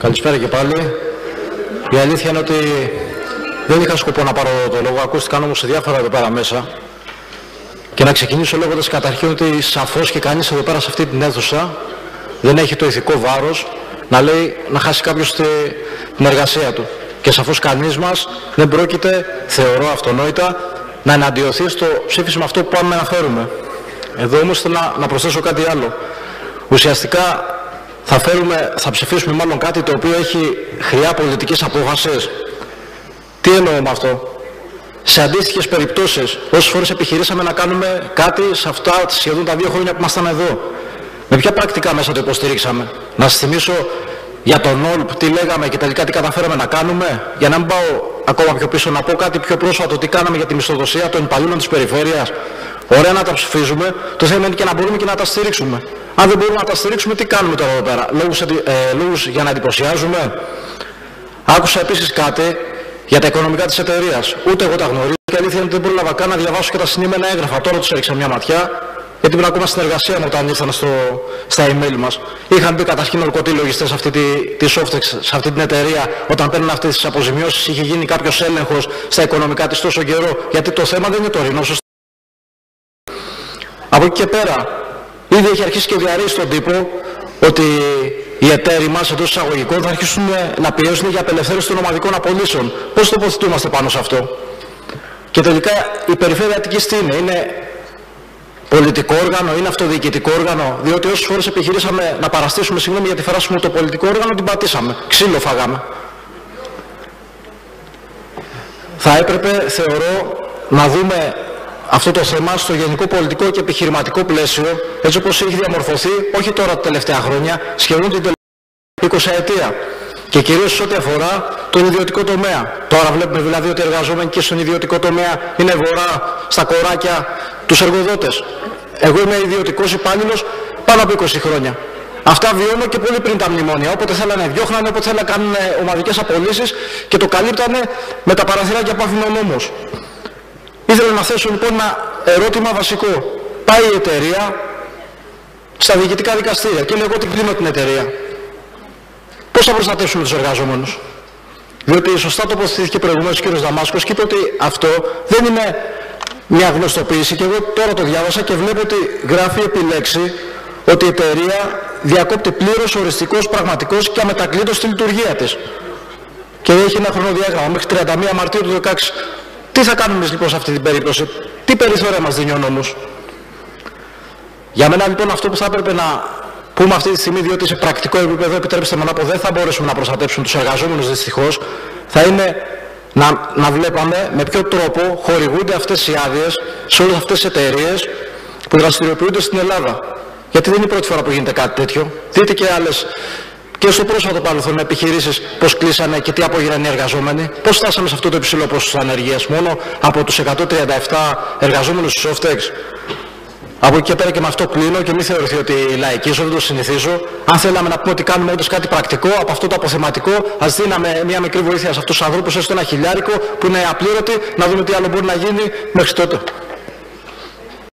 Καλησπέρα και πάλι. Η αλήθεια είναι ότι δεν είχα σκοπό να πάρω το λόγο, ακούστηκαν όμως σε διάφορα εδώ πέρα μέσα. Και να ξεκινήσω λέγοντας καταρχήν ότι σαφώς και κανείς εδώ πέρα σε αυτή την αίθουσα δεν έχει το ηθικό βάρος να λέει να χάσει κάποιος την εργασία του. Και σαφώς κανείς μας δεν πρόκειται, θεωρώ αυτονόητα, να εναντιωθεί στο ψήφισμα αυτό που πάμε να φέρουμε. Εδώ όμως θέλω να προσθέσω κάτι άλλο. Ουσιαστικά θα ψηφίσουμε μάλλον κάτι το οποίο έχει χρειά πολιτικής απόφασης. Τι εννοώ με αυτό? Σε αντίστοιχες περιπτώσεις, όσες φορές επιχειρήσαμε να κάνουμε κάτι σε αυτά σχεδόν τα 2 χρόνια που ήμασταν εδώ, με ποια πρακτικά μέσα το υποστηρίξαμε? Να σας θυμίσω για τον ΟΛΠ τι λέγαμε και τελικά τι καταφέραμε να κάνουμε? Για να μην πάω ακόμα πιο πίσω, να πω κάτι πιο πρόσφατο, τι κάναμε για τη μισθοδοσία των υπαλλήλων της περιφέρειας. Ωραία να τα ψηφίζουμε, το θέμα είναι και να μπορούμε και να τα στηρίξουμε. Αν δεν μπορούμε να τα στηρίξουμε, τι κάνουμε τώρα εδώ πέρα? Λόγους για να εντυπωσιάζουμε? Άκουσα επίσης κάτι για τα οικονομικά της εταιρείας. Ούτε εγώ τα γνωρίζω και αλήθεια είναι ότι δεν πρόλαβα καν να διαβάσω και τα συνήμενα έγγραφα. Τώρα τους έριξα μια ματιά, γιατί ήμουν ακόμα στην εργασία μου όταν ήρθαν στα email μας. Είχαν μπει καταρχήν ορκωτοί λογιστές σε αυτή την εταιρεία. Όταν παίρνουν αυτές τις αποζημιώσεις, είχε γίνει κάποιος έλεγχος στα οικονομικά της τόσο καιρό? Γιατί το θέμα δεν είναι τωρινό. Από εκεί και πέρα, ήδη έχει αρχίσει και διαρρήσει στον τύπο ότι οι εταίροι μας εντός εισαγωγικών θα αρχίσουν να πιέζουν για απελευθέρωση των ομαδικών απολύσεων. Πώς τοποθετούμαστε πάνω σε αυτό? Και τελικά η Περιφέρεια Αττικής τι είναι? Είναι πολιτικό όργανο, είναι αυτοδιοικητικό όργανο? Διότι όσες φορές επιχειρήσαμε να παραστήσουμε, συγγνώμη για τη φράση μου, το πολιτικό όργανο, την πατήσαμε. Ξύλο φάγαμε. Θα έπρεπε, θεωρώ, να δούμε αυτό το θέμα στο γενικό πολιτικό και επιχειρηματικό πλαίσιο, έτσι όπως έχει διαμορφωθεί, όχι τώρα τα τελευταία χρόνια, σχεδόν την τελευταία 20 ετία. Και κυρίως σε ό,τι αφορά τον ιδιωτικό τομέα. Τώρα βλέπουμε δηλαδή ότι οι εργαζόμενοι και στον ιδιωτικό τομέα είναι βορρά στα κοράκια τους εργοδότες. Εγώ είμαι ιδιωτικός υπάλληλος πάνω από 20 χρόνια. Αυτά βιώνω και πολύ πριν τα μνημόνια. Όποτε θέλανε διώχνανε, όποτε θέλανε να κάνουν ομαδικές απολύσεις και το καλύπτανε με τα παραθυράκια που άφηνε ο νόμος. Ήθελα να θέσω λοιπόν ένα ερώτημα βασικό. Πάει η εταιρεία στα διοικητικά δικαστήρια και λέει εγώ την κλείνω την εταιρεία. Πώς θα προστατεύσουμε τους εργαζόμενους? Διότι σωστά τοποθετήθηκε προηγουμένως ο κ. Δαμάσκος και είπε ότι αυτό δεν είναι μια γνωστοποίηση, και εγώ τώρα το διάβασα και βλέπω ότι γράφει επί λέξη ότι η εταιρεία διακόπτει πλήρως, οριστικός, πραγματικός και αμετακλήτως τη λειτουργία της. Και έχει ένα χρονοδιάγραμμα μέχρι 31 Μαρτίου του 2016. Τι θα κάνουμε λοιπόν σε αυτή την περίπτωση? Τι περιθώρια μας δίνει ο νόμος? Για μένα λοιπόν αυτό που θα έπρεπε να πούμε αυτή τη στιγμή, διότι σε πρακτικό επίπεδο, επιτρέψτε μου να πω, δεν θα μπορέσουμε να προστατεύσουμε τους εργαζόμενους δυστυχώς, θα είναι να βλέπαμε με ποιο τρόπο χορηγούνται αυτές οι άδειες σε όλες αυτές τις εταιρείες που δραστηριοποιούνται στην Ελλάδα. Γιατί δεν είναι η πρώτη φορά που γίνεται κάτι τέτοιο. Δείτε και άλλες, και στο πρόσφατο παρελθόν, επιχειρήσεις πώς κλείσανε και τι απόγειραν οι εργαζόμενοι. Πώς φτάσαμε σε αυτό το υψηλό ποσοστό ανεργίας? Μόνο από τους 137 εργαζόμενους της Softex. Από εκεί και πέρα, και με αυτό κλείνω και μην θεωρηθεί ότι λαϊκίζω, δεν το συνηθίζω. Αν θέλαμε να πούμε ότι κάνουμε όντως κάτι πρακτικό, από αυτό το αποθεματικό, ας δίναμε μια μικρή βοήθεια σε αυτούς τους ανθρώπους, έστω ένα χιλιάρικο που είναι απλήρωτοι, να δούμε τι άλλο μπορεί να γίνει μέχρι τότε.